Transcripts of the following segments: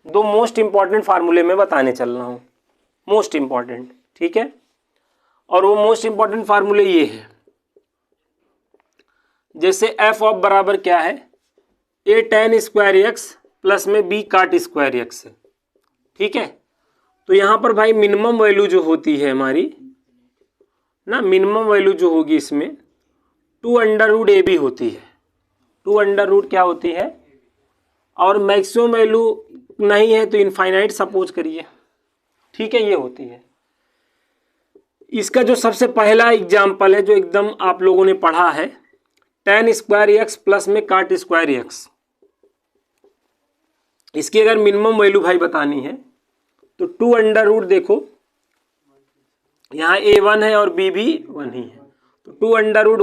दो most important फार्मूले में बताने चल रहा हूँ, मोस्ट इंपॉर्टेंट, ठीक है। और वो मोस्ट इंपॉर्टेंट फार्मूले ये है, जैसे एफ ऑफ बराबर क्या है, ए tan स्क्वायर एक्स प्लस में बी काट स्क्वायर एक्स है, ठीक है। तो यहाँ पर भाई मिनिमम वैल्यू जो होती है हमारी ना, मिनिमम वैल्यू जो होगी इसमें 2√AB होती है, 2 क्या होती है, और मैक्सिमम वैल्यू नहीं है तो इनफाइनाइट सपोज करिए, ठीक है, ये होती है। इसका जो सबसे पहला एग्जाम्पल है जो एकदम आप लोगों ने पढ़ा है, tan स्क्वायर एक्स प्लस में काट स्क्वायर एक्स, इसकी अगर मिनिमम वैल्यू भाई बतानी है तो 2 देखो यहाँ a1 है और b भी 1 ही है, तो 2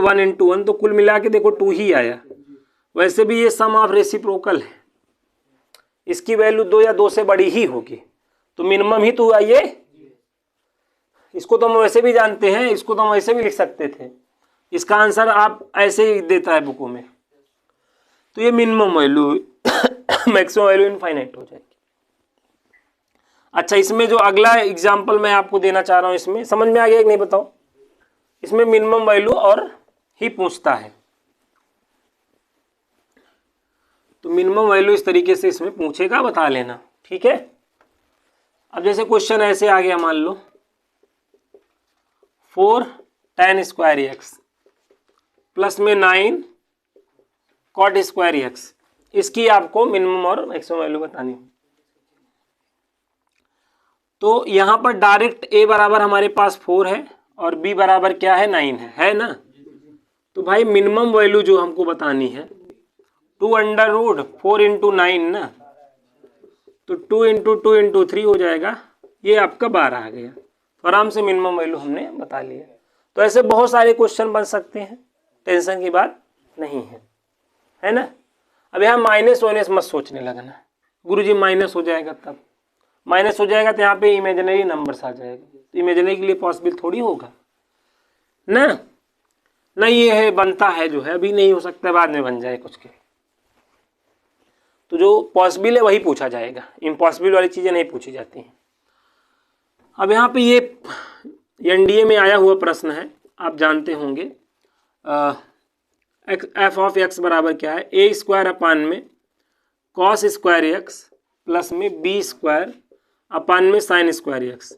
1 into 1, तो कुल मिला के देखो 2 ही आया। वैसे भी ये सम ऑफ रेसिप्रोकल है, इसकी वैल्यू 2 या 2 से बड़ी ही होगी, तो मिनिमम ही 2 आइए। इसको तो हम वैसे भी जानते हैं, इसको तो हम ऐसे भी लिख सकते थे, इसका आंसर आप ऐसे ही देता है बुकों में। तो ये minimum value maximum value infinite हो जाएगी। अच्छा, इसमें जो अगला एग्जाम्पल मैं आपको देना चाह रहा हूँ, इसमें समझ में आ गया कि नहीं बताओ, इसमें मिनिमम वैल्यू और ही पूछता है, तो मिनिमम वैल्यू इस तरीके से इसमें पूछेगा, बता लेना, ठीक है। अब जैसे क्वेश्चन ऐसे आ गया, मान लो 4 tan स्क्वायर एक्स प्लस में 9 कॉट स्क्वायर एक्स, इसकी आपको मिनिमम और मैक्सिमम वैल्यू बतानी। तो यहाँ पर डायरेक्ट a बराबर हमारे पास 4 है और b बराबर क्या है, 9 है ना। तो भाई मिनिमम वैल्यू जो हमको बतानी है 2√4 into 9 ना, तो 2 into 2 into 3 हो जाएगा, ये आपका 12 आ गया। तो आराम से मिनिमम वैल्यू हमने बता लिया। तो ऐसे बहुत सारे क्वेश्चन बन सकते हैं, टेंशन की बात नहीं है ना। अब यहाँ माइनस वाइनस मत सोचने लगना, गुरुजी माइनस हो जाएगा, तब माइनस हो जाएगा तो यहाँ पे इमेजिनरी नंबर्स आ जाएगा, तो इमेजिनरी के लिए पॉसिबल थोड़ी होगा ना, नहीं ये है बनता है जो है, अभी नहीं हो सकता, बाद में बन जाए कुछ के। तो जो पॉसिबल है वही पूछा जाएगा, इम्पॉसिबल वाली चीज़ें नहीं पूछी जाती हैं। अब यहाँ पे ये एनडीए में आया हुआ प्रश्न है, आप जानते होंगे, एफ ऑफ एक्स बराबर क्या है, ए स्क्वायर अपान में कॉस स्क्वायर एक्स प्लस में बी स्क्वायर अपान में साइन स्क्वायर एक्स।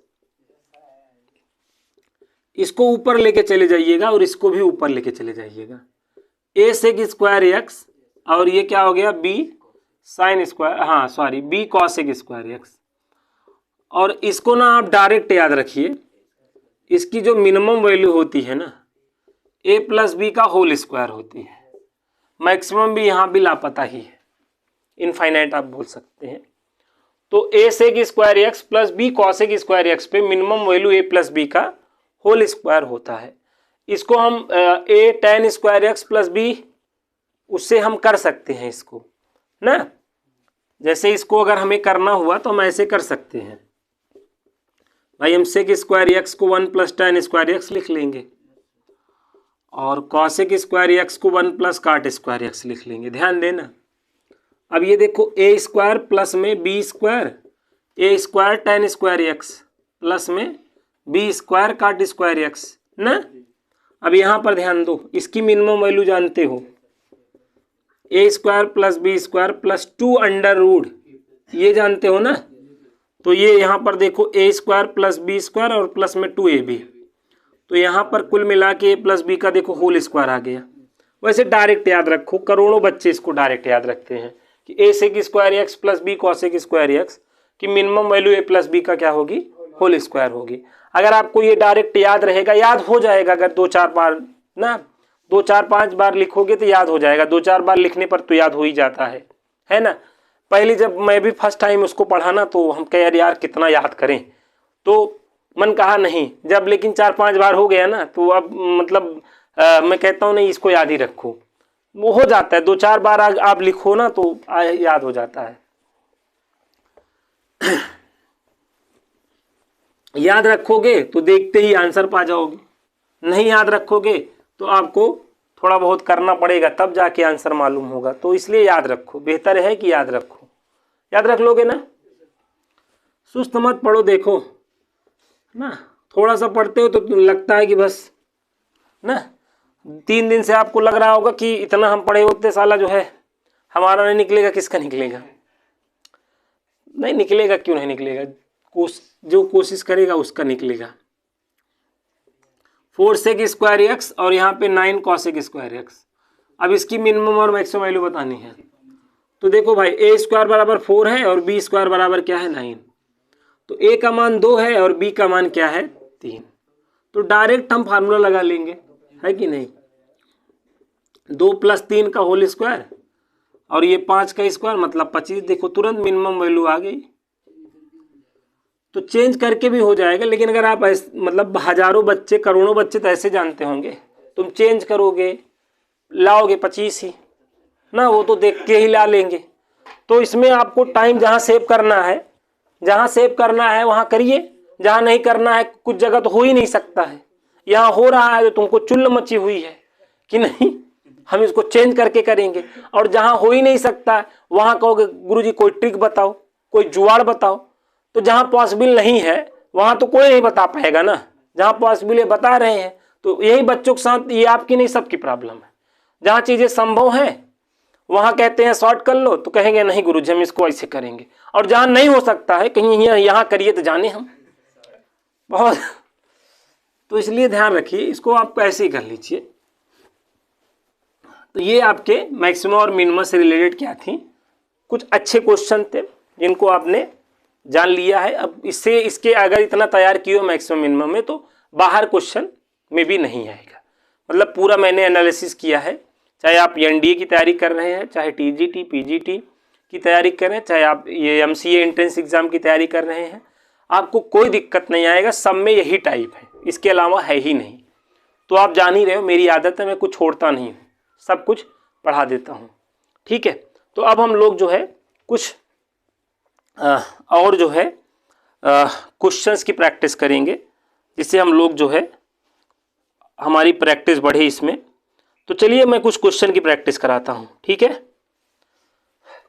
इसको ऊपर लेके चले जाइएगा और इसको भी ऊपर लेके चले जाइएगा, ए सेक स्क्वायर एक्स और ये क्या हो गया, बी साइन स्क्वायर, हाँ sorry B cosec square x. और इसको ना आप डायरेक्ट याद रखिए, इसकी जो मिनिमम वैल्यू होती है ना, ए प्लस बी का होल स्क्वायर होती है, मैक्सिमम भी यहाँ भी लापता ही है, इनफाइनाइट आप बोल सकते हैं। तो a sec square x plus b cosec square x पे minimum value a plus b का होल स्क्वायर होता है। इसको हम a tan square x plus b, उससे हम कर सकते हैं इसको ना, जैसे इसको अगर हमें करना हुआ तो हम ऐसे कर सकते हैं भाई, हम सेक स्क्वायर एक्स को 1 प्लस tan स्क्वायर एक्स लिख लेंगे और कॉसेक स्क्वायर एक्स को 1 प्लस काट स्क्वायर एक्स लिख लेंगे, ध्यान देना। अब ये देखो ए स्क्वायर प्लस में b square, a square tan square x plus में बी स्क्वायर काट स्क्वायर एक्स ना। अब यहाँ पर ध्यान दो, इसकी मिनिमम वैल्यू जानते हो, a square plus b square plus 2√, ये जानते हो ना। तो ये यहाँ पर देखो a square plus b square और प्लस में 2ab, तो यहाँ पर कुल मिला के ए प्लस बी का देखो होल स्क्वायर आ गया। वैसे डायरेक्ट याद रखो, करोड़ों बच्चे इसको डायरेक्ट याद रखते हैं कि a sec square x plus b cosec square x की minimum value a plus b का क्या होगी, होल स्क्वायर होगी। अगर आपको ये डायरेक्ट याद रहेगा, याद हो जाएगा, अगर 2-4 बार ना, 2-4-5 बार लिखोगे तो याद हो जाएगा, 2-4 बार लिखने पर तो याद हो ही जाता है ना। पहले जब मैं भी फर्स्ट टाइम उसको पढ़ा ना, तो हम कह यार कितना याद करें, तो मन कहा नहीं, जब लेकिन 4-5 बार हो गया ना, तो अब मतलब मैं कहता हूँ नहीं, इसको याद ही रखो, वो हो जाता है, 2-4 बार आप लिखो ना तो याद हो जाता है। याद रखोगे तो देखते ही आंसर पा जाओगे, नहीं याद रखोगे तो आपको थोड़ा बहुत करना पड़ेगा, तब जाके आंसर मालूम होगा। तो इसलिए याद रखो, बेहतर है कि याद रखो, याद रख लोगे ना, सुस्त मत पढ़ो, देखो ना, थोड़ा सा पढ़ते हो तो लगता है कि बस ना 3 दिन से आपको लग रहा होगा कि इतना हम पढ़े होते साला जो है हमारा नहीं निकलेगा, किसका निकलेगा? नहीं निकलेगा, क्यों नहीं निकलेगा? जो कोशिश करेगा उसका निकलेगा। 4 सेक स्क्वायर एक्स और यहाँ पे 9 कॉसेक स्क्वायर एक्स। अब इसकी मिनिमम और मैक्सिमम वैल्यू बतानी है। तो देखो भाई ए स्क्वायर बराबर 4 है और बी स्क्वायर बराबर क्या है 9। तो ए का मान 2 है और बी का मान क्या है 3। तो डायरेक्ट हम फार्मूला लगा लेंगे, है कि नहीं? 2 + 3 का होल स्क्वायर और ये 5 का स्क्वायर मतलब 25। देखो तुरंत मिनिमम वैल्यू आ गई। तो चेंज करके भी हो जाएगा, लेकिन अगर आप मतलब हजारों बच्चे करोड़ों बच्चे तो ऐसे जानते होंगे, तुम चेंज करोगे लाओगे 25 ही ना, वो तो देख के ही ला लेंगे। तो इसमें आपको टाइम जहाँ सेव करना है वहाँ करिए, जहाँ नहीं करना है कुछ जगह तो हो ही नहीं सकता है, यहाँ हो रहा है तो तुमको चुल्ल मची हुई है कि नहीं हम इसको चेंज करके करेंगे। और जहाँ हो ही नहीं सकता है वहाँ कहोगे गुरुजी कोई ट्रिक बताओ, कोई जुगाड़ बताओ। तो जहाँ पॉसिबल नहीं है वहाँ तो कोई नहीं बता पाएगा ना, जहाँ पॉसिबल है बता रहे हैं। तो यही बच्चों के साथ, ये आपकी नहीं सबकी प्रॉब्लम है। जहाँ चीज़ें संभव हैं वहाँ कहते हैं शॉर्ट कर लो, तो कहेंगे नहीं गुरुजी हम इसको ऐसे करेंगे। और जहाँ नहीं हो सकता है कहीं यहाँ करिए तो जाने हम बहुत। तो इसलिए ध्यान रखिए, इसको आप ऐसे ही कर लीजिए। तो ये आपके मैक्सिमम और मिनिमम से रिलेटेड क्या थी, कुछ अच्छे क्वेश्चन थे जिनको आपने जान लिया है। अब इससे इसके अगर इतना तैयार किए हो मैक्सिमम मिनिमम में तो बाहर क्वेश्चन में भी नहीं आएगा। मतलब पूरा मैंने एनालिसिस किया है, चाहे आप एनडीए की तैयारी कर रहे हैं, चाहे टीजीटी पीजीटी की तैयारी कर रहे हैं, चाहे आप ये एमसीए एंट्रेंस एग्जाम की तैयारी कर रहे हैं, आपको कोई दिक्कत नहीं आएगा। सब में यही टाइप है, इसके अलावा है ही नहीं। तो आप जान ही रहे हो मेरी आदत है, मैं कुछ छोड़ता नहीं हूँ, सब कुछ पढ़ा देता हूँ, ठीक है। तो अब हम लोग जो है कुछ और जो है क्वेश्चंस की प्रैक्टिस करेंगे, जिससे हम लोग जो है हमारी प्रैक्टिस बढ़े इसमें। तो चलिए मैं कुछ क्वेश्चन की प्रैक्टिस कराता हूँ, ठीक है।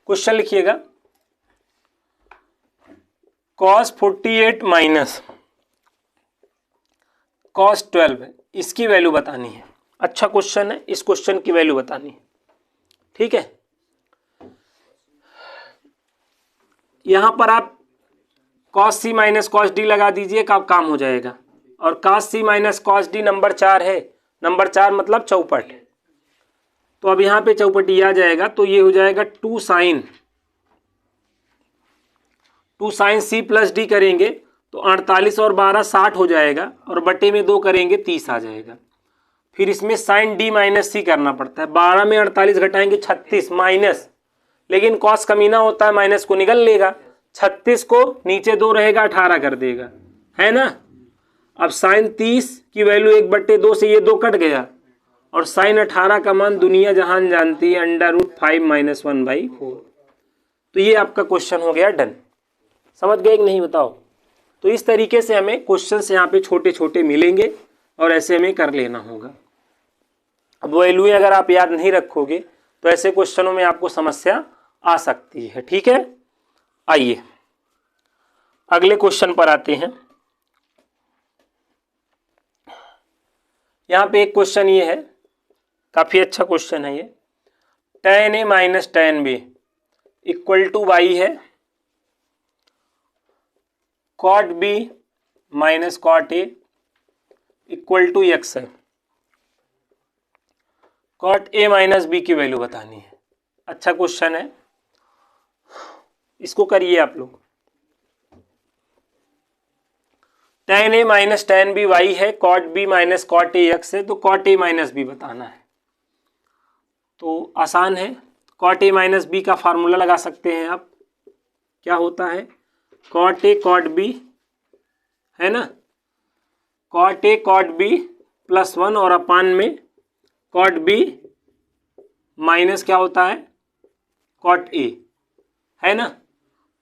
क्वेश्चन लिखिएगा, cos 48 माइनस cos 12 इसकी वैल्यू बतानी है। अच्छा क्वेश्चन है, इस क्वेश्चन की वैल्यू बतानी है, ठीक है। यहां पर आप cos c minus cos d लगा दीजिए, काम हो जाएगा। और cos c minus cos d number 4 है, नंबर 4 मतलब चौपट। तो अब यहाँ पे चौपटी आ जाएगा, तो ये हो जाएगा 2 साइन c प्लस डी करेंगे तो 48 और 12 60 हो जाएगा, और बटे में 2 करेंगे 30 आ जाएगा। फिर इसमें साइन डी माइनस सी करना पड़ता है, 12 में 48 घटाएंगे 36 माइनस, लेकिन कॉस कमीना होता है माइनस को निगल लेगा, 36 को नीचे 2 रहेगा 18 कर देगा, है ना। अब साइन 30 की वैल्यू 1/2 से ये 2 कट गया, और साइन 18 का मान दुनिया जहान जानती है √5 - 1/4। तो ये आपका क्वेश्चन हो गया डन। समझ गए कि नहीं बताओ? तो इस तरीके से हमें क्वेश्चंस यहाँ पे छोटे छोटे मिलेंगे और ऐसे हमें कर लेना होगा। अब वैल्यू अगर आप याद नहीं रखोगे तो ऐसे क्वेश्चनों में आपको समस्या आ सकती है, ठीक है। आइए अगले क्वेश्चन पर आते हैं। यहाँ पे एक क्वेश्चन ये है, काफी अच्छा क्वेश्चन है ये। tan a minus tan b equal to y है, cot b minus cot a equal to x है। cot a माइनस b की वैल्यू बतानी है। अच्छा क्वेश्चन है, इसको करिए आप लोग। tan a minus tan b y है, cot b minus cot a x है, तो cot a माइनस b बताना है। तो आसान है, cot a माइनस b का फार्मूला लगा सकते हैं आप। क्या होता है, cot a cot b है ना, cot a cot b plus 1 और अपान में cot b माइनस क्या होता है cot a, है ना।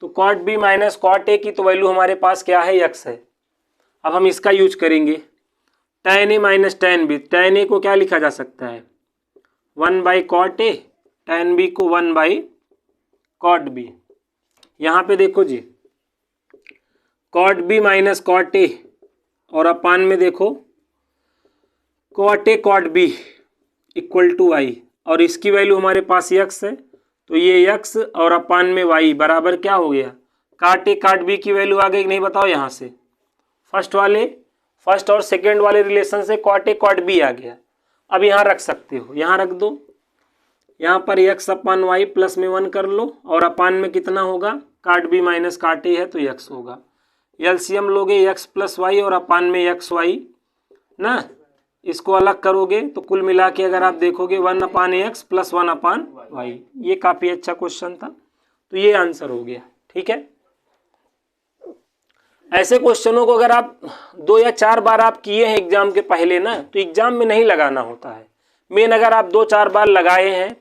तो cot b minus cot a की तो वैल्यू हमारे पास क्या है x है। अब हम इसका यूज करेंगे, tan a minus tan b। tan a को क्या लिखा जा सकता है 1/cot a, tan b को 1/cot b। यहाँ पे देखो जी, cot b minus cot a और अपान में देखो cot a cot b equal to y, और इसकी वैल्यू हमारे पास यक्स है, तो ये यक्स और अपान में वाई बराबर क्या हो गया, काट ए काट बी की वैल्यू आ गई कि नहीं बताओ। यहाँ से फर्स्ट और सेकेंड वाले रिलेशन से कॉट ए कॉट बी आ गया। अब यहाँ रख सकते हो, यहाँ रख दो, यहाँ पर यक्स अपान वाई प्लस में 1 कर लो, और अपान में कितना होगा, काट बी माइनस काट ए है तो यक्स होगा। एलसीएम लोगे यक्स प्लस वाई और अपान में यक्स वाई ना, इसको अलग करोगे तो कुल मिला के अगर आप देखोगे 1 अपान एक्स प्लस 1 अपान वाई। ये काफ़ी अच्छा क्वेश्चन था, तो ये आंसर हो गया। ठीक है, ऐसे क्वेश्चनों को अगर आप 2 या 4 बार आप किए हैं एग्जाम के पहले ना, तो एग्जाम में नहीं लगाना होता है मेन। अगर आप 2-4 बार लगाए हैं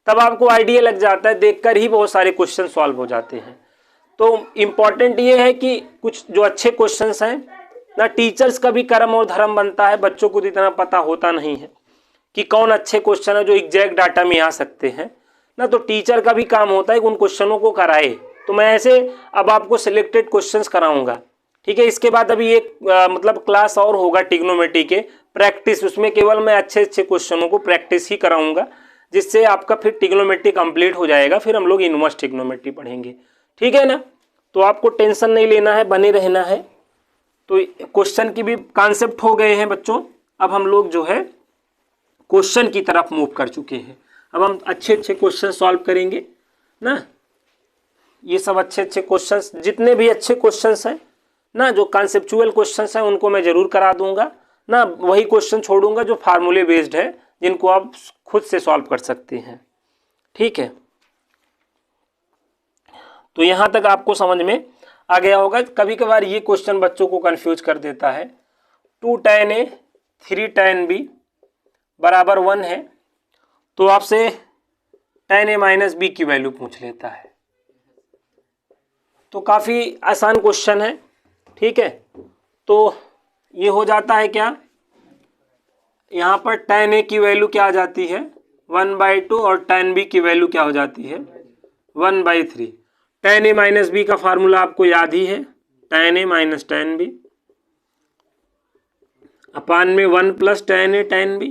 तब आपको आइडिया लग जाता है, देखकर ही बहुत सारे क्वेश्चन सॉल्व हो जाते हैं। तो इम्पॉर्टेंट ये है कि कुछ जो अच्छे क्वेश्चंस हैं ना, टीचर्स का भी कर्म और धर्म बनता है, बच्चों को तो इतना पता होता नहीं है कि कौन अच्छे क्वेश्चन है जो एग्जैक्ट डाटा में आ सकते हैं ना, तो टीचर का भी काम होता है कि उन क्वेश्चनों को कराए। तो मैं ऐसे अब आपको सिलेक्टेड क्वेश्चंस कराऊंगा। ठीक है, इसके बाद अभी एक मतलब क्लास और होगा ट्रिग्नोमेट्री के प्रैक्टिस, उसमें केवल मैं अच्छे क्वेश्चनों को प्रैक्टिस ही कराऊंगा, जिससे आपका फिर ट्रिग्नोमेट्री कंप्लीट हो जाएगा। फिर हम लोग इनवर्स ट्रिग्नोमेट्री पढ़ेंगे। ठीक है ना, तो आपको टेंशन नहीं लेना है, बने रहना है। तो क्वेश्चन की भी कॉन्सेप्ट हो गए हैं बच्चों। अब हम लोग जो है क्वेश्चन की तरफ मूव कर चुके हैं। अब हम अच्छे क्वेश्चन सॉल्व करेंगे ना। ये सब अच्छे क्वेश्चंस, जितने भी अच्छे क्वेश्चंस हैं ना, जो कॉन्सेप्चुअल क्वेश्चंस हैं उनको मैं ज़रूर करा दूंगा ना। वही क्वेश्चन छोड़ूंगा जो फार्मूले बेस्ड है, जिनको आप खुद से सॉल्व कर सकते हैं। ठीक है, तो यहाँ तक आपको समझ में आ गया होगा। कभी कभार ये क्वेश्चन बच्चों को कंफ्यूज कर देता है। 2 tan A 3 tan B बराबर 1 है, तो आपसे tan A माइनस बी की वैल्यू पूछ लेता है। तो काफ़ी आसान क्वेश्चन है। ठीक है, तो ये हो जाता है क्या, यहाँ पर tan A की वैल्यू क्या आ जाती है 1/2 और tan B की वैल्यू क्या हो जाती है 1/3। tan A माइनस बी का फार्मूला आपको याद ही है, tan A minus tan B अपान में 1 plus tan A tan B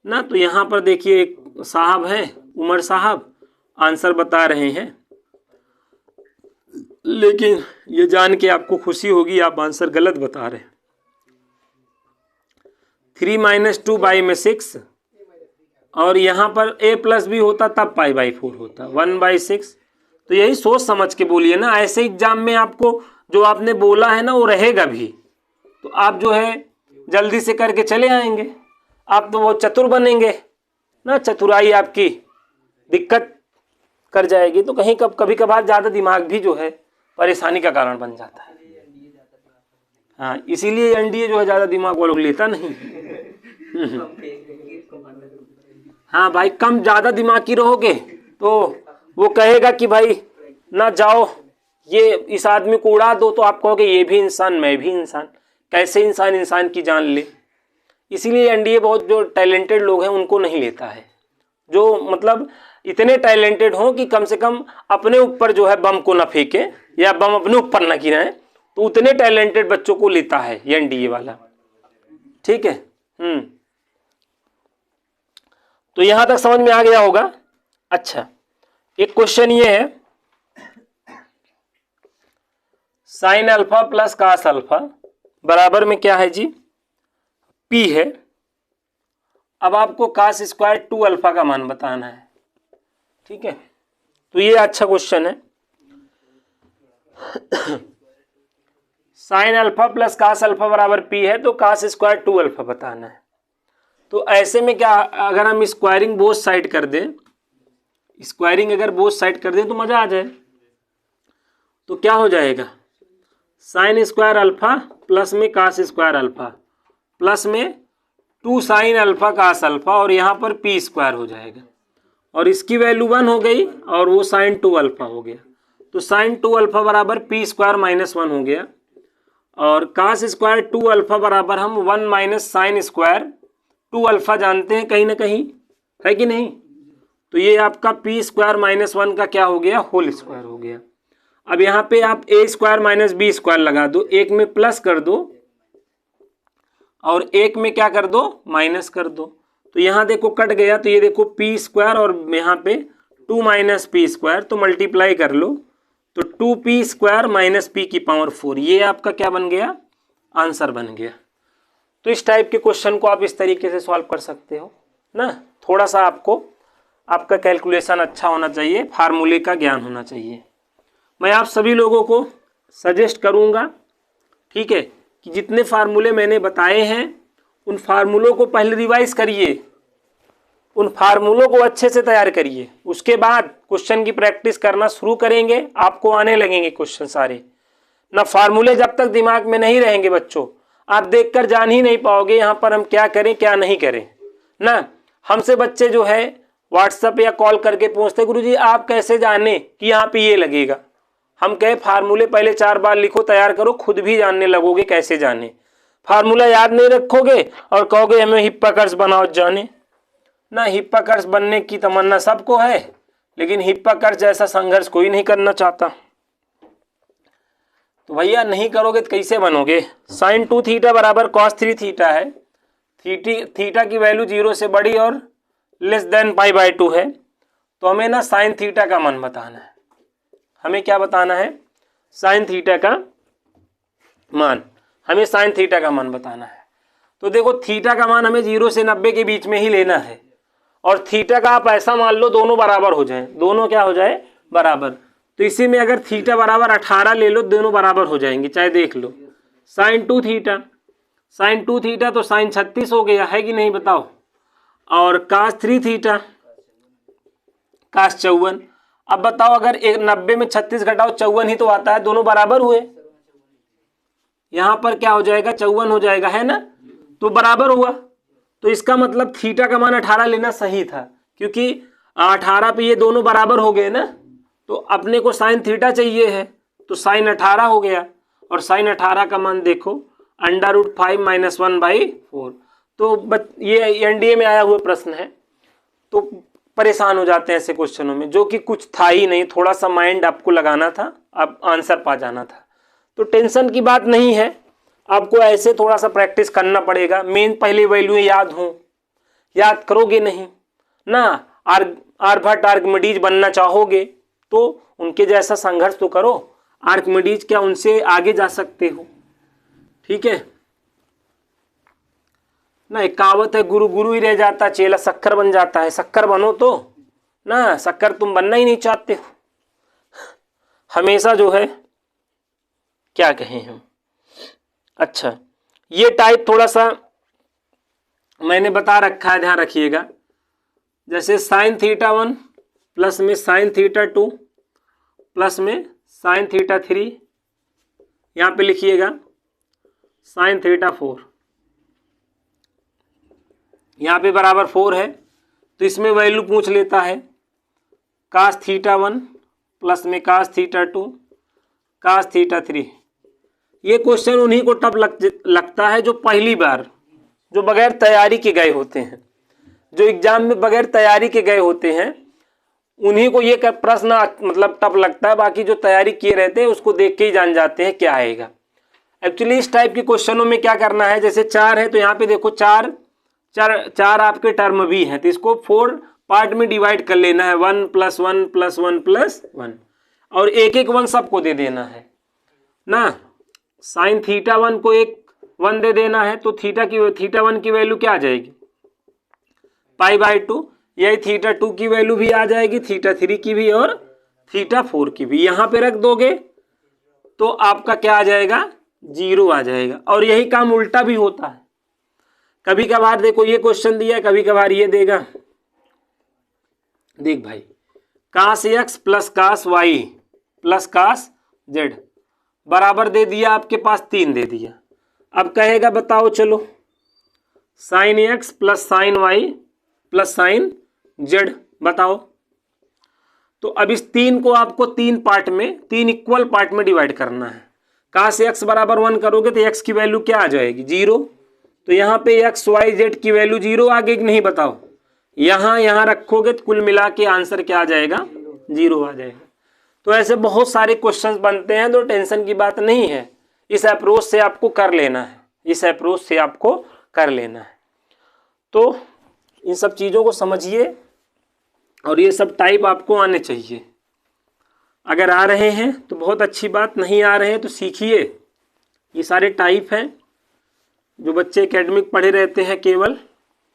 ना। तो यहाँ पर देखिए एक साहब हैं, उमर साहब आंसर बता रहे हैं, लेकिन ये जान के आपको खुशी होगी आप आंसर गलत बता रहे हैं। 3 - 2 बाई में 6, और यहाँ पर a प्लस बी होता तब π/4 होता 1/6। तो यही सोच समझ के बोलिए ना, ऐसे एग्जाम में आपको जो आपने बोला है ना वो रहेगा भी, तो आप जो है जल्दी से करके चले आएंगे, आप तो वो चतुर बनेंगे ना। चतुराई आपकी दिक्कत कर जाएगी, तो कभी कभार ज़्यादा दिमाग भी जो है परेशानी का कारण बन जाता है। हाँ, इसीलिए एनडीए जो है ज़्यादा दिमाग वो लोग लेता नहीं। हाँ भाई, कम ज़्यादा दिमाग की रहोगे तो वो कहेगा कि भाई ना जाओ, ये इस आदमी को उड़ा दो, तो आप कहोगे ये भी इंसान मैं भी इंसान, कैसे इंसान की जान ले। इसीलिए एनडीए बहुत जो टैलेंटेड लोग हैं उनको नहीं लेता है, जो मतलब इतने टैलेंटेड हों कि कम से कम अपने ऊपर जो है बम को न फेंके या बम अपने ऊपर न गिराएं, तो उतने टैलेंटेड बच्चों को लेता है ये एनडीए वाला। ठीक है, तो यहां तक समझ में आ गया होगा। अच्छा, एक क्वेश्चन ये है, sine alpha plus cos alpha बराबर में क्या है जी, पी है। अब आपको कास स्क्वायर 2 अल्फा का मान बताना है। ठीक है, तो ये अच्छा क्वेश्चन है। Sine alpha plus cos alpha बराबर पी है, तो कास स्क्वायर 2 अल्फा बताना है। तो ऐसे में क्या, अगर हम स्क्वायरिंग बोथ साइड कर दें, स्क्वायरिंग अगर बोथ साइड कर दें तो मजा आ जाए। तो क्या हो जाएगा, साइन स्क्वायर अल्फा प्लस में कास स्क्वायर अल्फा प्लस में 2 साइन अल्फा कास अल्फा, और यहाँ पर पी स्क्वायर हो जाएगा, और इसकी वैल्यू 1 हो गई और वो साइन 2 अल्फा हो गया। तो साइन 2 अल्फा बराबर पी स्क्वायर माइनस 1 हो गया, और कास स्क्वायर 2 अल्फा बराबर हम 1 माइनस साइन स्क्वायर 2 अल्फा जानते हैं कहीं ना कहीं, है कि नहीं। तो ये आपका पी स्क्वायर माइनस 1 का क्या हो गया, होल स्क्वायर हो गया। अब यहाँ पे आप ए स्क्वायर माइनस बी स्क्वायर लगा दो, एक में प्लस कर दो और एक में क्या कर दो, माइनस कर दो। तो यहाँ देखो कट गया, तो ये देखो पी स्क्वायर और यहाँ पे 2 माइनस पी स्क्वायर, तो मल्टीप्लाई कर लो, तो 2p स्क्वायर माइनस पी की पावर 4, ये आपका क्या बन गया, आंसर बन गया। तो इस टाइप के क्वेश्चन को आप इस तरीके से सॉल्व कर सकते हो ना। थोड़ा सा आपका कैलकुलेशन अच्छा होना चाहिए, फार्मूले का ज्ञान होना चाहिए। मैं आप सभी लोगों को सजेस्ट करूँगा, ठीक है, कि जितने फार्मूले मैंने बताए हैं उन फार्मूलों को पहले रिवाइज करिए, उन फार्मूलों को अच्छे से तैयार करिए, उसके बाद क्वेश्चन की प्रैक्टिस करना शुरू करेंगे, आपको आने लगेंगे क्वेश्चन सारे ना। फार्मूले जब तक दिमाग में नहीं रहेंगे बच्चों, आप देखकर जान ही नहीं पाओगे यहाँ पर हम क्या करें क्या नहीं करें ना। हमसे बच्चे जो है व्हाट्सएप या कॉल करके पूछते गुरुजी आप कैसे जाने कि यहाँ पे ये लगेगा। हम कहे फार्मूले पहले 4 बार लिखो, तैयार करो, खुद भी जानने लगोगे कैसे जाने। फार्मूला याद नहीं रखोगे और कहोगे हमें हिप्पाकर्स बनाओ जाने ना। हिप्पाकर्स बनने की तमन्ना सबको है, लेकिन हिप्पाकर्स जैसा संघर्ष कोई नहीं करना चाहता। तो भैया नहीं करोगे तो कैसे बनोगे। साइन 2 थीटा बराबर कॉस 3 थीटा है, थीटा की वैल्यू 0 से बड़ी और लेस देन π/2 है। तो हमें ना साइन थीटा का मान बताना है। हमें क्या बताना है, साइन थीटा का मान, हमें साइन थीटा का मान बताना है। तो देखो थीटा का मान हमें 0 से 90 के बीच में ही लेना है, और थीटा का आप ऐसा मान लो दोनों बराबर हो जाए, दोनों क्या हो जाए, बराबर। तो इसी में अगर थीटा बराबर 18 ले लो, दोनों बराबर हो जाएंगे, चाहे देख लो। साइन 2 थीटा, साइन 2 थीटा तो साइन 36 हो गया है कि नहीं बताओ। और कास 3 थीटा, कास 54। अब बताओ अगर 90 में 36 घटाओ 54 ही तो आता है, दोनों बराबर हुए। यहाँ पर क्या हो जाएगा, 54 हो जाएगा, है ना, तो बराबर हुआ। तो इसका मतलब थीटा का मान 18 लेना सही था, क्योंकि 18 पे ये दोनों बराबर हो गए ना। तो अपने को साइन थीटा चाहिए है, तो साइन 18 हो गया, और साइन 18 का मान देखो √5 - 1/4। तो ये एनडीए में आया हुआ प्रश्न है, तो परेशान हो जाते हैं ऐसे क्वेश्चनों में, जो कि कुछ था ही नहीं, थोड़ा सा माइंड आपको लगाना था, अब आंसर पा जाना था। तो टेंशन की बात नहीं है, आपको ऐसे थोड़ा सा प्रैक्टिस करना पड़ेगा। मेन पहले वैल्यू याद हो, याद करोगे नहीं ना, आर्यभट्ट आर्किमिडीज बनना चाहोगे तो उनके जैसा संघर्ष तो करो। आर्किमिडीज क्या उनसे आगे जा सकते हो, ठीक है ना। एक कहावत है, गुरु गुरु ही रह जाता, चेला शक्कर बन जाता है। शक्कर बनो तो ना, शक्कर तुम बनना ही नहीं चाहते हो हमेशा, जो है क्या कहें हम। अच्छा, ये टाइप थोड़ा सा मैंने बता रखा है, ध्यान रखिएगा। जैसे साइन थीटा 1 प्लस में साइन थीटा 2 प्लस में साइन थीटा 3, यहाँ पे लिखिएगा साइन थीटा 4, यहाँ पे बराबर 4 है। तो इसमें वैल्यू पूछ लेता है कास थीटा 1 प्लस में कास थीटा 2 कास थीटा 3। ये क्वेश्चन उन्हीं को टफ लगता है जो पहली बार, जो बगैर तैयारी के गए होते हैं, जो एग्जाम में बगैर तैयारी के गए होते हैं, उन्हीं को ये प्रश्न मतलब टफ लगता है। बाकी जो तैयारी किए रहते हैं उसको देख के ही जान जाते हैं क्या आएगा। एक्चुअली इस टाइप के क्वेश्चनों में क्या करना है, जैसे 4 है तो यहाँ पे देखो चार आपके टर्म भी हैं, तो इसको 4 पार्ट में डिवाइड कर लेना है, 1 + 1 + 1 + 1, और एक 1 सबको दे देना है ना। साइन थीटा 1 को 1 दे देना है, तो थीटा 1 की वैल्यू क्या आ जाएगी, π/2। यही थीटा 2 की वैल्यू भी आ जाएगी, थीटा 3 की भी और थीटा 4 की भी। यहाँ पे रख दोगे तो आपका क्या आ जाएगा, 0 आ जाएगा। और यही काम उल्टा भी होता है, कभी कभार देखो ये क्वेश्चन दिया है, कभी कभार ये देगा। देख भाई, cos x plus cos y plus cos z बराबर दे दिया, आपके पास 3 दे दिया। अब कहेगा बताओ चलो sine x plus sine y plus sine z बताओ। तो अब इस 3 को आपको 3 पार्ट में, 3 इक्वल पार्ट में डिवाइड करना है। कास x बराबर 1 करोगे तो x की वैल्यू क्या आ जाएगी, 0। तो यहाँ पे x y z की वैल्यू 0 आ गई कि नहीं बताओ। यहाँ रखोगे तो कुल मिला के आंसर क्या आ जाएगा, 0 आ जाएगा। तो ऐसे बहुत सारे क्वेश्चंस बनते हैं, तो टेंशन की बात नहीं है। इस अप्रोच से आपको कर लेना है, इस अप्रोच से आपको कर लेना है। तो इन सब चीज़ों को समझिए और ये सब टाइप आपको आने चाहिए। अगर आ रहे हैं तो बहुत अच्छी बात, नहीं आ रहे हैं तो सीखिए। ये सारे टाइप हैं। जो बच्चे एकेडमिक पढ़े रहते हैं, केवल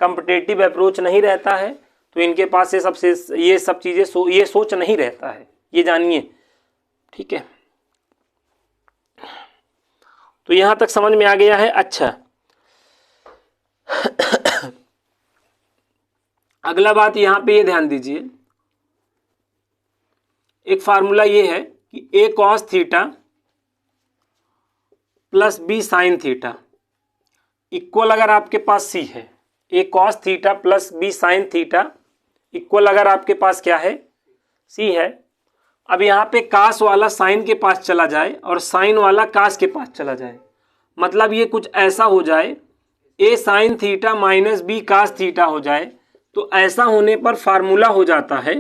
कॉम्पिटिटिव अप्रोच नहीं रहता है, तो इनके पास ये सब चीज़ें ये सोच नहीं रहता है, ये जानिए, ठीक है। तो यहाँ तक समझ में आ गया है। अच्छा, अगला बात यहाँ पे ये ध्यान दीजिए, एक फार्मूला ये है कि a cos theta plus b sine theta equal, अगर आपके पास c है, a cos theta plus b sine theta equal अगर आपके पास क्या है, c है। अब यहाँ पे कास वाला साइन के पास चला जाए और साइन वाला कास के पास चला जाए, मतलब ये कुछ ऐसा हो जाए, a sine theta minus b cos theta हो जाए। तो ऐसा होने पर फार्मूला हो जाता है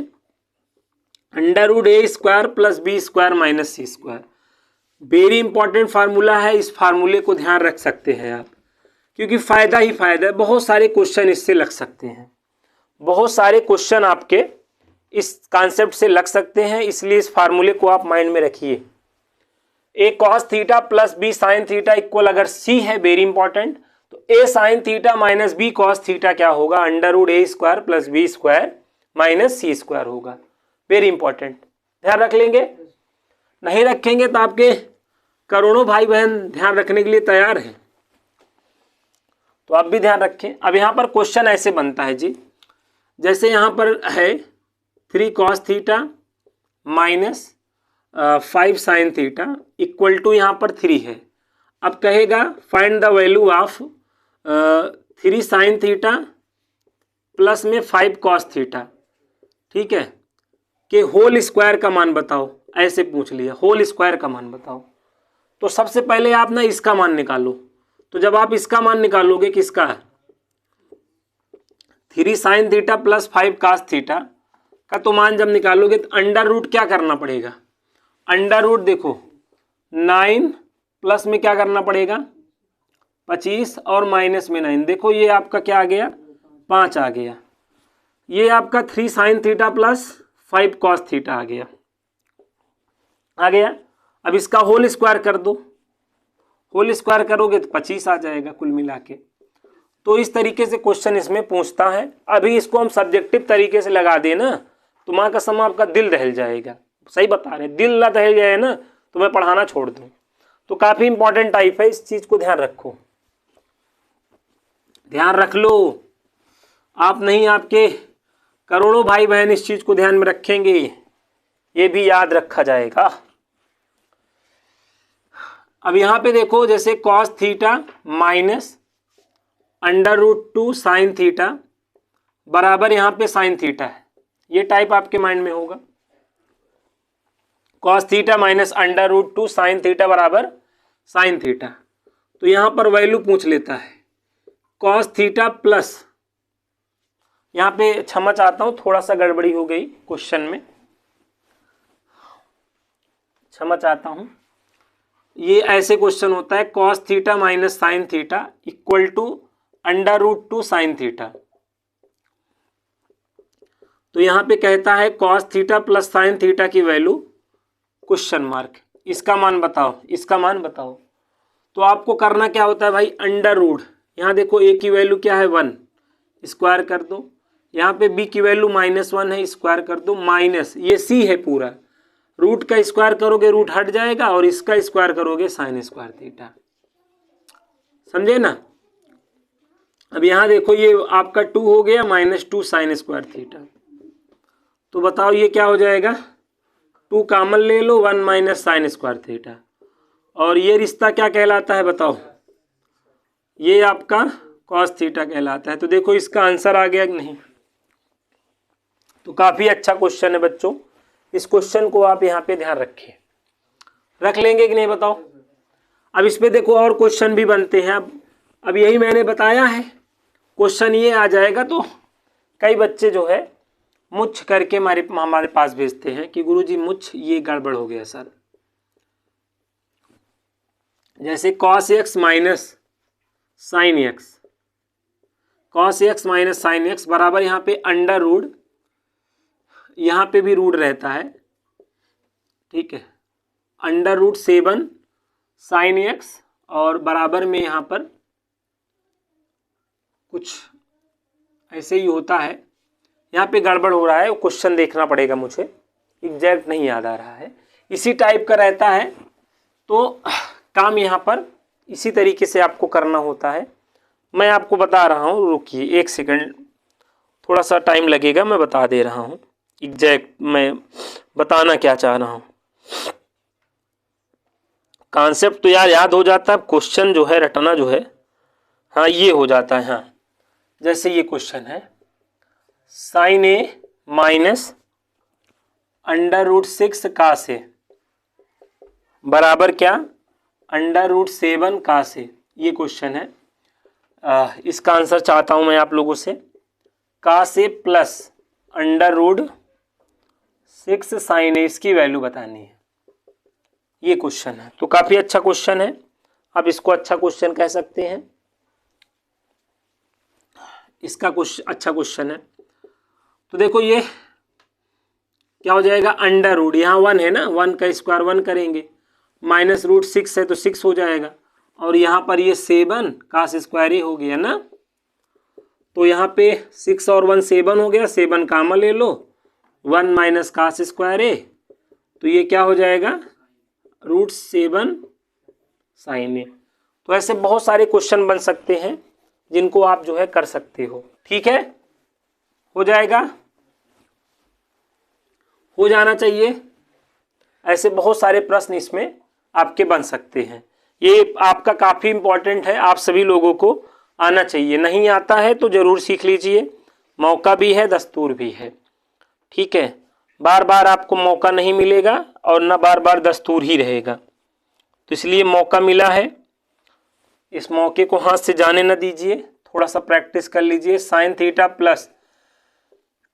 √a² plus b² minus c²। Very important formula है, इस फार्मूले को ध्यान रख सकते हैं आप, क्योंकि फ़ायदा ही फ़ायदा है। बहुत सारे क्वेश्चन इससे लग सकते हैं, बहुत सारे क्वेश्चन आपके इस कॉन्सेप्ट से लग सकते हैं, इसलिए इस फार्मूले को आप माइंड में रखिए। a cos theta plus b sine theta equal अगर c है, वेरी इंपॉर्टेंट, तो a sine theta minus b cos theta क्या होगा, √a² plus b² minus c² होगा। वेरी इंपॉर्टेंट, ध्यान रख लेंगे। नहीं रखेंगे तो आपके करोड़ों भाई बहन ध्यान रखने के लिए तैयार हैं, तो आप भी ध्यान रखें। अब यहाँ पर क्वेश्चन ऐसे बनता है जी, जैसे यहाँ पर है 3 cos theta minus 5 sine theta equal to यहाँ पर 3 है। अब कहेगा find the value of 3 sine theta plus में 5 cos थीटा, ठीक है, कि होल स्क्वायर का मान बताओ, ऐसे पूछ लिया, होल स्क्वायर का मान बताओ। तो सबसे पहले आप ना इसका मान निकालो। तो जब आप इसका मान निकालोगे, किसका, 3 sine theta plus 5 cos theta का तो मान जब निकालोगे तो अंडर रूट क्या करना पड़ेगा, अंडर रूट देखो 9 प्लस में क्या करना पड़ेगा 25 और माइनस में 9, देखो ये आपका क्या आ गया 5 आ गया। ये आपका 3 sine theta plus 5 cos theta आ गया। अब इसका होल स्क्वायर कर दो, होल स्क्वायर करोगे तो 25 आ जाएगा कुल मिला के। तो इस तरीके से क्वेश्चन इसमें पूछता है। अभी इसको हम सब्जेक्टिव तरीके से लगा देना तो माँ कसम आपका दिल दहल जाएगा, सही बता रहे, दिल ना दहल जाए ना तो मैं पढ़ाना छोड़ दूँ। तो काफ़ी इंपॉर्टेंट टाइप है, इस चीज़ को ध्यान रखो, ध्यान रख लो। आप नहीं, आपके करोड़ों भाई बहन इस चीज़ को ध्यान में रखेंगे, ये भी याद रखा जाएगा। अब यहाँ पे देखो, जैसे cos theta minus √2 sine theta बराबर यहाँ पे साइन थीटा है, ये टाइप आपके माइंड में होगा। cos theta minus √2 sine theta बराबर साइन थीटा। तो यहाँ पर वैल्यू पूछ लेता है cos थीटा प्लस, यहाँ पे क्षमा चाहता हूँ थोड़ा सा गड़बड़ी हो गई क्वेश्चन में, क्षमा चाहता हूँ। ये ऐसे क्वेश्चन होता है cos theta minus sine theta equal to √2 sine theta. तो यहाँ पे कहता है cos theta plus sine theta की वैल्यू क्वेश्चन मार्क, इसका मान बताओ, इसका मान बताओ। तो आपको करना क्या होता है भाई, अंडर रूट, यहाँ देखो a की वैल्यू क्या है 1, स्क्वायर कर दो, यहाँ पे b की वैल्यू -1 है, स्क्वायर कर दो, माइनस ये c है पूरा, रूट का स्क्वायर करोगे रूट हट जाएगा और इसका स्क्वायर करोगे साइन स्क्वायर थीटा, समझे ना। अब यहाँ देखो ये आपका 2 हो गया -2 साइन स्क्वायर थीटा। तो बताओ ये क्या हो जाएगा, 2 कॉमन ले लो, 1 माइनस साइन स्क्वायर थीटा, और ये रिश्ता क्या कहलाता है बताओ, ये आपका cos थीटा कहलाता है। तो देखो इसका आंसर आ गया कि नहीं। तो काफ़ी अच्छा क्वेश्चन है बच्चों, इस क्वेश्चन को आप यहाँ पे ध्यान रखिए, रख लेंगे कि नहीं बताओ। अब इस पे देखो और क्वेश्चन भी बनते हैं। अब यही मैंने बताया है, क्वेश्चन ये आ जाएगा तो कई बच्चे जो है मुझ करके हमारे पास भेजते हैं कि गुरुजी मुझ ये गड़बड़ हो गया सर। जैसे cos x minus sine x, cos x minus sine x बराबर यहाँ पे अंडर रूट, यहाँ पे भी रूट रहता है, ठीक है, अंडर रूट 7 साइन एक्स और बराबर में यहाँ पर कुछ ऐसे ही होता है। यहाँ पे गड़बड़ हो रहा है, वो क्वेश्चन देखना पड़ेगा मुझे, एग्जैक्ट नहीं याद आ रहा है, इसी टाइप का रहता है। तो काम यहाँ पर इसी तरीके से आपको करना होता है। मैं आपको बता रहा हूँ, रुकिए 1 सेकंड, थोड़ा सा टाइम लगेगा, मैं बता दे रहा हूँ एग्जैक्ट मैं बताना क्या चाह रहा हूँ। कॉन्सेप्ट तो यार याद हो जाता है, क्वेश्चन जो है रटना जो है, हाँ ये हो जाता है। हाँ जैसे ये क्वेश्चन है, साइन ए माइनस अंडर रूट 6 कास ए बराबर क्या, अंडर रूट 7 कास ए, ये क्वेश्चन है। इसका आंसर चाहता हूं मैं आप लोगों से, कास ए प्लस अंडर रूट 6 साइन ए, इसकी वैल्यू बतानी है, ये क्वेश्चन है। तो काफी अच्छा क्वेश्चन है, आप इसको अच्छा क्वेश्चन कह सकते हैं, इसका अच्छा क्वेश्चन है। तो देखो ये क्या हो जाएगा, अंडर रूट, यहाँ 1 है ना, 1 का स्क्वायर 1 करेंगे, माइनस रूट 6 है तो 6 हो जाएगा, और यहाँ पर ये 7 कास स्क्वायर ही हो गया ना, तो यहाँ पे 6 और 1 7 हो गया, 7 कॉमन ले लो, 1 माइनस कास स्क्वायर ए, तो ये क्या हो जाएगा, रूट 7 साइन ए। तो ऐसे बहुत सारे क्वेश्चन बन सकते हैं जिनको आप जो है कर सकते हो, ठीक है, हो जाएगा, हो जाना चाहिए। ऐसे बहुत सारे प्रश्न इसमें आपके बन सकते हैं, ये आपका काफ़ी इम्पोर्टेंट है, आप सभी लोगों को आना चाहिए, नहीं आता है तो ज़रूर सीख लीजिए, मौका भी है दस्तूर भी है, ठीक है, बार बार आपको मौका नहीं मिलेगा और ना बार बार दस्तूर ही रहेगा, तो इसलिए मौका मिला है, इस मौके को हाथ से जाने न दीजिए, थोड़ा सा प्रैक्टिस कर लीजिए। Sine theta plus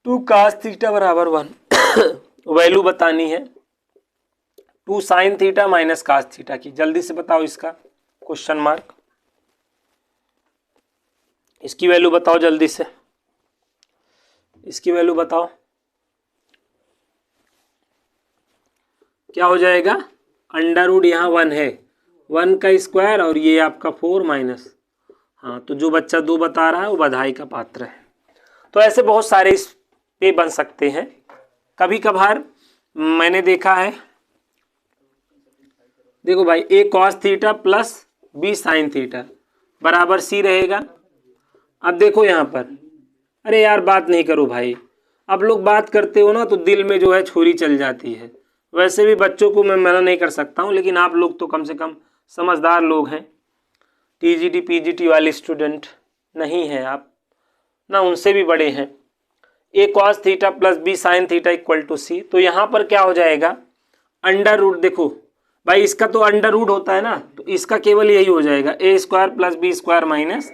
2 cos theta बराबर 1 वैल्यू बतानी है, 2 sine theta minus cos theta की, जल्दी से बताओ इसका क्वेश्चन मार्क, इसकी वैल्यू बताओ जल्दी से, इसकी वैल्यू बताओ क्या हो जाएगा, अंडर रूट यहाँ 1 है, 1 का स्क्वायर और ये आपका 4 माइनस, हाँ तो जो बच्चा 2 बता रहा है वो बधाई का पात्र है। तो ऐसे बहुत सारे इस पे बन सकते हैं। कभी कभार मैंने देखा है, देखो भाई, a cos theta plus b sine theta बराबर c रहेगा। अब देखो यहाँ पर, अरे यार बात नहीं करो भाई, अब लोग बात करते हो ना तो दिल में जो है छुरी चल जाती है। वैसे भी बच्चों को मैं मना नहीं कर सकता हूँ, लेकिन आप लोग तो कम से कम समझदार लोग हैं, टीजीटी पीजीटी वाले स्टूडेंट नहीं हैं आप ना, उनसे भी बड़े हैं। a cos theta plus b sine theta equal to c, तो यहाँ पर क्या हो जाएगा, अंडर रूट, देखो भाई इसका तो अंडर रूट होता है ना, तो इसका केवल यही हो जाएगा, a square plus b square minus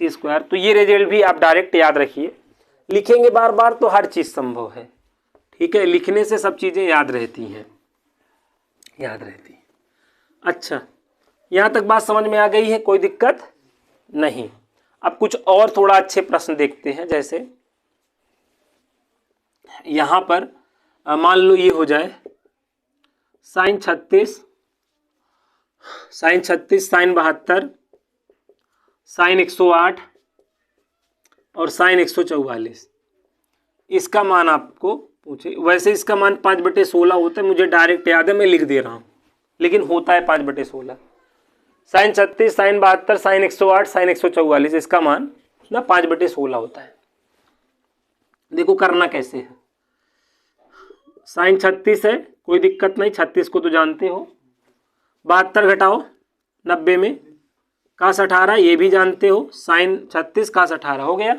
c square. तो ये रिजल्ट भी आप डायरेक्ट याद रखिए, लिखेंगे बार बार तो हर चीज़ संभव है, ठीक है, लिखने से सब चीज़ें याद रहती हैं, याद रहती हैं। अच्छा, यहाँ तक बात समझ में आ गई है, कोई दिक्कत नहीं। अब कुछ और थोड़ा अच्छे प्रश्न देखते हैं, जैसे यहाँ पर मान लो ये हो जाए साइन 36 साइन 72 साइन 108 और साइन 144, इसका मान आपको पूछे। वैसे इसका मान 5/16 होता है, मुझे डायरेक्ट याद है, मैं लिख दे रहा हूँ, लेकिन होता है 5/16। साइन 36 साइन 72 साइन 108 साइन 144, इसका मान ना 5/16 होता है। देखो करना कैसे है, साइन 36 है, कोई दिक्कत नहीं, 36 को तो जानते हो, 72 घटाओ 90 में कास 18, ये भी जानते हो, साइन 36 कास 18 हो गया।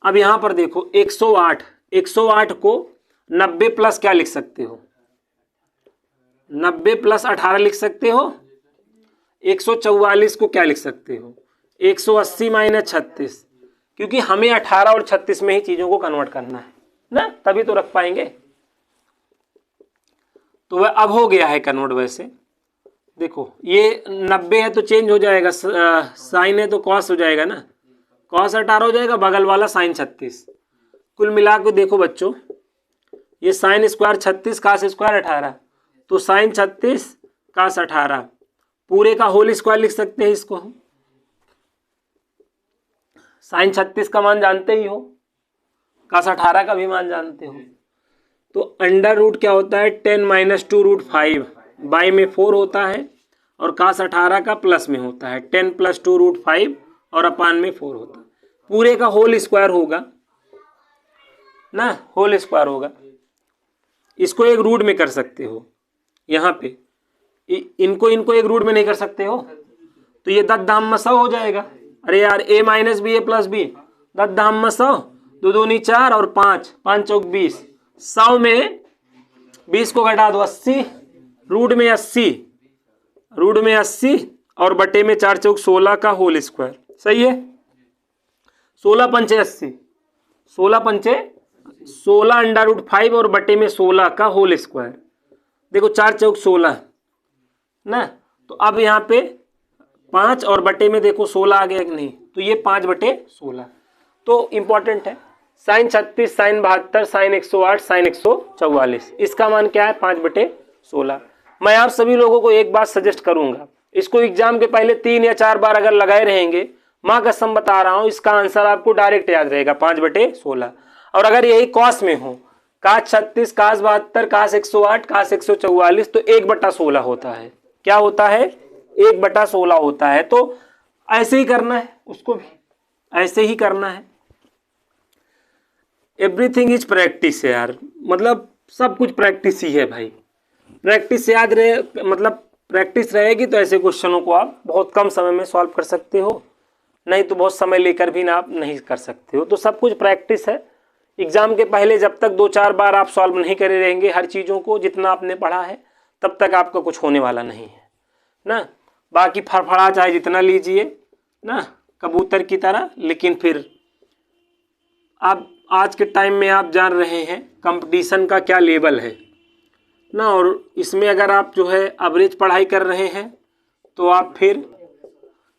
अब यहाँ पर देखो 108 को 90 प्लस क्या लिख सकते हो, 90 प्लस 18 लिख सकते हो, 144 को क्या लिख सकते हो, 180 माइनस 36, क्योंकि हमें 18 और 36 में ही चीज़ों को कन्वर्ट करना है, ना, तभी तो रख पाएंगे। तो वह अब हो गया है कन्वर्ट। वैसे देखो ये 90 है तो चेंज हो जाएगा, साइन है तो कॉस हो जाएगा ना, कॉस 18 हो जाएगा, बगल वाला साइन 36। कुल मिला के देखो बच्चों, ये साइन स्क्वायर 36 कास स्क्वायर 18, तो साइन 36 कास 18 पूरे का होल स्क्वायर लिख सकते हैं इसको हम। साइन 36 का मान जानते ही हो, कास 18 का भी मान जानते हो। तो अंडर रूट क्या होता है 10 माइनस 2 रूट 5, बाई में 4 होता है, और कास 18 का प्लस में होता है 10 प्लस 2 रूट 5 और अपान में 4 होता है। पूरे का होल स्क्वायर होगा ना, होल स्क्वायर होगा। इसको एक रूट में कर सकते हो, यहाँ पे इनको एक रूट में नहीं कर सकते हो, तो ये 10 धाम 100 हो जाएगा। अरे यार a minus B A plus B, 10 धाम 100, 2 दूनी 4 और 5, 5 चौक 20, 100 में 20 को घटा दो 80, रूट में 80, रूट में 80 और बटे में 4 चौक 16 का होल स्क्वायर। सही है, 16 पंचे 80, 16 पंचे 16 अंडर रूट 5 और बटे में 16 का होल स्क्वायर। देखो 4 चौक 16 ना, तो अब यहाँ पे 5 और बटे में देखो 16 आ गया कि नहीं, तो ये 5 बटे 16। तो इंपॉर्टेंट है, साइन 36, साइन 72, साइन 108, साइन 144, इसका मान क्या है 5 बटे 16। मैं आप सभी लोगों को एक बात सजेस्ट करूंगा, इसको एग्जाम के पहले 3 या 4 बार अगर लगाए रहेंगे, माँ कसम बता रहा हूँ इसका आंसर आपको डायरेक्ट याद रहेगा 5 बटे 16। और अगर यही कॉस में हो, कास 36, कास 72, कास 108, कास 144, तो 1 बटा 16 होता है। क्या होता है 1 बटा 16 होता है। तो ऐसे ही करना है, उसको भी ऐसे ही करना है। एवरीथिंग इज प्रैक्टिस है यार, मतलब सब कुछ प्रैक्टिस ही है भाई। प्रैक्टिस याद रहे, मतलब प्रैक्टिस रहेगी तो ऐसे क्वेश्चनों को आप बहुत कम समय में सॉल्व कर सकते हो, नहीं तो बहुत समय लेकर भी ना आप नहीं कर सकते हो। तो सब कुछ प्रैक्टिस है। एग्जाम के पहले जब तक 2-4 बार आप सॉल्व नहीं करे रहेंगे हर चीज़ों को जितना आपने पढ़ा है, तब तक आपका कुछ होने वाला नहीं है ना। बाकी फड़फड़ा चाहे जितना लीजिए ना कबूतर की तरह, लेकिन फिर आप आज के टाइम में आप जान रहे हैं कंपटीशन का क्या लेवल है ना, और इसमें अगर आप जो है एवरेज पढ़ाई कर रहे हैं तो आप फिर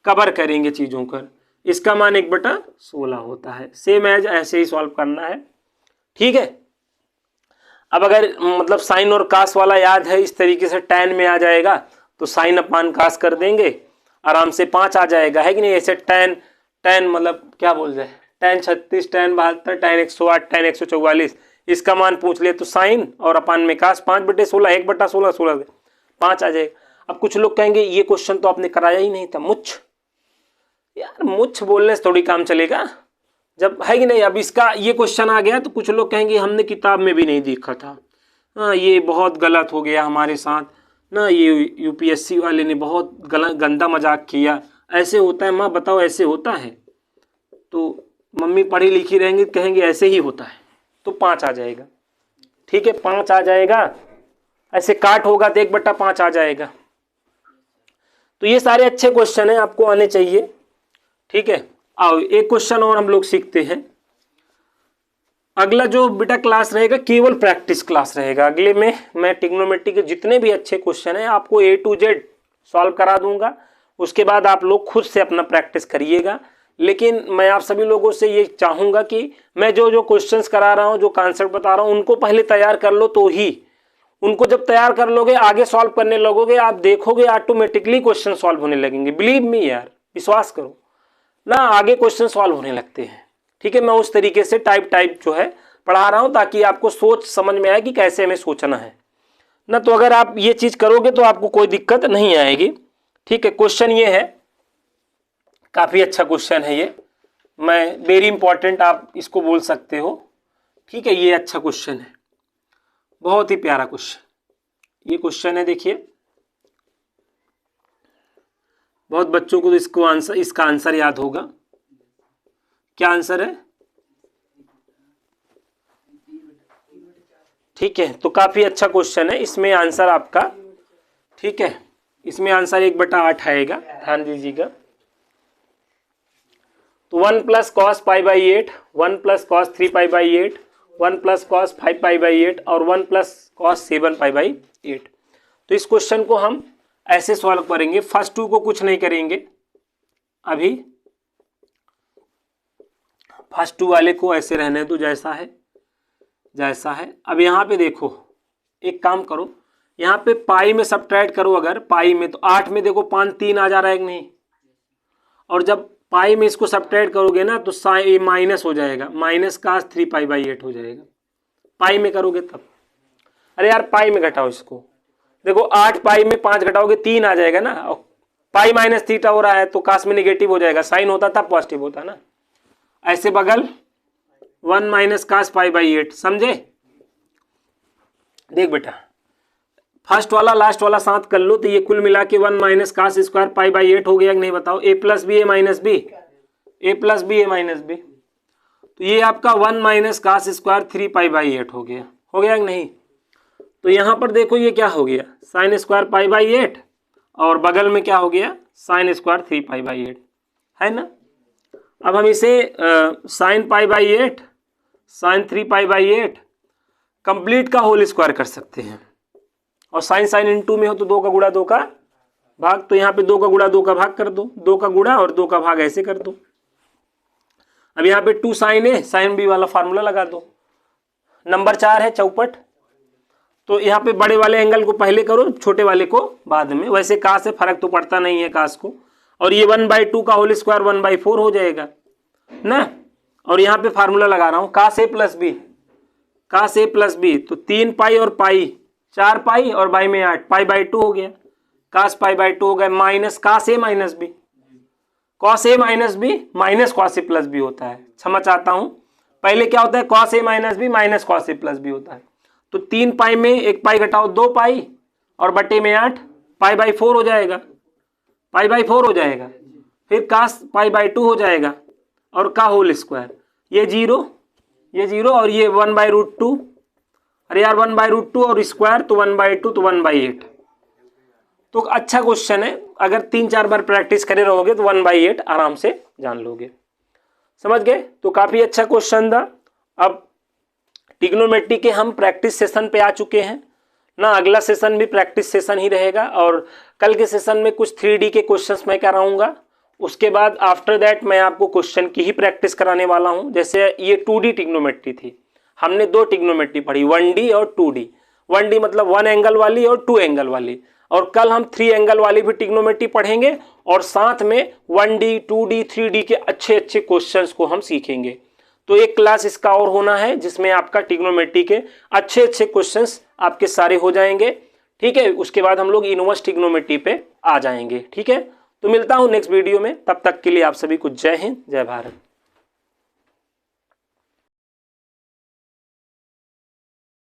कवर करेंगे चीज़ों कर। इसका मान 1 बटा 16 होता है। सेम एज ऐसे ही सॉल्व करना है, ठीक है। अब अगर मतलब साइन और कास वाला याद है, इस तरीके से टैन में आ जाएगा तो साइन अपान कास कर देंगे, आराम से 5 आ जाएगा, है कि नहीं। ऐसे टैन मतलब क्या बोल जाए, टैन 36, टैन 72, टैन 108, टैन 144, इसका मान पूछ ले तो साइन और अपान में कास 5 बटे 16, 1 बटा 16, 16 5 आ जाएगा। अब कुछ लोग कहेंगे ये क्वेश्चन तो आपने कराया ही नहीं था, मुच्छ यार, मुच्छ बोलने से थोड़ी काम चलेगा जब, है कि नहीं। अब इसका ये क्वेश्चन आ गया तो कुछ लोग कहेंगे हमने किताब में भी नहीं देखा था, हाँ ये बहुत गलत हो गया हमारे साथ ना, ये यूपीएससी वाले ने बहुत गंदा मजाक किया, ऐसे होता है। माँ बताओ ऐसे होता है? तो मम्मी पढ़ी लिखी रहेंगी कहेंगे ऐसे ही होता है, तो 5 आ जाएगा, ठीक है 5 आ जाएगा। ऐसे काट होगा तो 1 बटा 5 आ जाएगा। तो ये सारे अच्छे क्वेश्चन हैं, आपको आने चाहिए, ठीक है। आओ एक क्वेश्चन और हम लोग सीखते हैं। अगला जो बेटा क्लास रहेगा केवल प्रैक्टिस क्लास रहेगा। अगले में मैं ट्रिग्नोमेट्री के जितने भी अच्छे क्वेश्चन हैं आपको A to Z सॉल्व करा दूंगा, उसके बाद आप लोग खुद से अपना प्रैक्टिस करिएगा। लेकिन मैं आप सभी लोगों से ये चाहूँगा कि मैं जो क्वेश्चंस करा रहा हूँ, जो कॉन्सेप्ट बता रहा हूँ, उनको पहले तैयार कर लो, तो ही उनको जब तैयार कर लोगे आगे सॉल्व करने लगोगे, आप देखोगे ऑटोमेटिकली क्वेश्चन सॉल्व होने लगेंगे। बिलीव मी यार, विश्वास करो ना, आगे क्वेश्चन सॉल्व होने लगते हैं, ठीक है। मैं उस तरीके से टाइप जो है पढ़ा रहा हूँ ताकि आपको सोच समझ में आए कि कैसे हमें सोचना है ना। तो अगर आप ये चीज़ करोगे तो आपको कोई दिक्कत नहीं आएगी, ठीक है। क्वेश्चन ये है, काफ़ी अच्छा क्वेश्चन है ये, मैं वेरी इंपॉर्टेंट आप इसको बोल सकते हो, ठीक है। ये अच्छा क्वेश्चन है, बहुत ही प्यारा क्वेश्चन ये क्वेश्चन है। देखिए बहुत बच्चों को तो इसका आंसर याद होगा। क्या आंसर है? ठीक है, तो काफी अच्छा क्वेश्चन है। इसमें आंसर आपका, ठीक है, इसमें आंसर 1 बटा 8 आएगा, ध्यान दीजिएगा। तो 1 plus cos pi by 8, 1 plus cos 3 pi by 8, 1 plus cos 5π/8 और 1 प्लस कॉस 7π/8। तो इस क्वेश्चन को हम ऐसे सॉल्व करेंगे। फर्स्ट टू को कुछ नहीं करेंगे अभी, फर्स्ट टू वाले को ऐसे रहने दो जैसा है जैसा है। अब यहाँ पे देखो, एक काम करो, यहाँ पे पाई में सब्ट्रैक्ट करो, अगर पाई में तो 8 में देखो 5 3 आ जा रहा है कि नहीं, और जब पाई में इसको सब्ट्रैक्ट करोगे ना तो माइनस हो जाएगा, माइनस कास 3π/8 हो जाएगा। पाई में करोगे तब, अरे यार पाई में घटाओ इसको, देखो 8 पाई में 5 घटाओगे 3 आ जाएगा ना, और पाई माइनस थीटा हो रहा है तो कास में निगेटिव हो जाएगा, साइन होता तब पॉजिटिव होता ना। ऐसे बगल 1 माइनस कास π/8, समझे। देख बेटा, फर्स्ट वाला लास्ट वाला साथ कर लो तो ये कुल मिला के 1 माइनस कास स्क्वायर π/8 हो गया कि नहीं बताओ। a plus B A minus B, A plus B A minus B, तो ये आपका 1 माइनस कास स्क्वायर 3π/8 हो गया कि नहीं। तो यहाँ पर देखो ये क्या हो गया, साइन स्क्वायर π/8 और बगल में क्या हो गया, साइन स्क्वायर 3π/8 है ना। अब हम इसे साइन π/8 साइन 3π/8 कंप्लीट का होल स्क्वायर कर सकते हैं, और साइन साइन इनटू में हो तो 2 का गुणा 2 का भाग, तो यहाँ पे 2 का गुणा 2 का भाग कर दो, 2 का गुणा और 2 का भाग ऐसे कर दो। अब यहाँ पे 2 साइन ए साइन बी वाला फार्मूला लगा दो। नंबर 4 है चौपट, तो यहाँ पे बड़े वाले एंगल को पहले करो, छोटे वाले को बाद में। वैसे कास से फर्क तो पड़ता नहीं है कास को, और ये 1/2 का होल स्क्वायर 1/4 हो जाएगा ना। और यहाँ पे फार्मूला लगा रहा हूँ कास ए प्लस बी, कास ए प्लस बी, तो 3 पाई और पाई 4 पाई और बाई में 8 π/2 हो गया, कास π/2 हो गया, minus cos A minus B, cos A minus B minus cos A plus B होता है। क्षमा चाहता हूँ, पहले क्या होता है, cos A minus B minus cos A plus B होता है। तो 3 पाई में 1 पाई घटाओ 2 पाई और बटे में 8 π/4 हो जाएगा, π/4 हो जाएगा। फिर कास π/2 हो जाएगा और का होल स्क्वायर, ये जीरो और ये 1/√2, अरे यार 1/√2 और स्क्वायर तो 1/2 तो 1/8। तो अच्छा क्वेश्चन है, अगर 3-4 बार प्रैक्टिस करे रहोगे तो 1/8 आराम से जान लोगे। समझ गए, तो काफी अच्छा क्वेश्चन था। अब ट्रिग्नोमेट्री के हम प्रैक्टिस सेशन पे आ चुके हैं ना, अगला सेशन भी प्रैक्टिस सेशन ही रहेगा, और कल के सेशन में कुछ 3D के क्वेश्चंस मैं कराऊंगा। उसके बाद आफ्टर दैट मैं आपको क्वेश्चन की ही प्रैक्टिस कराने वाला हूं। जैसे ये 2D ट्रिग्नोमेट्री थी, हमने 2 ट्रिग्नोमेट्री पढ़ी, 1D और 2D। 1D मतलब 1 एंगल वाली और 2 एंगल वाली, और कल हम 3 एंगल वाली भी ट्रिग्नोमेट्री पढ़ेंगे, और साथ में 1D 2D 3D के अच्छे अच्छे क्वेश्चंस को हम सीखेंगे। तो एक क्लास इसका और होना है जिसमें आपका ट्रिग्नोमेट्री के अच्छे अच्छे क्वेश्चंस आपके सारे हो जाएंगे। ठीक है, उसके बाद हम लोग इनवर्स ट्रिग्नोमेट्री पे आ जाएंगे। ठीक है, तो मिलता हूं नेक्स्ट वीडियो में, तब तक के लिए आप सभी को जय हिंद जय भारत।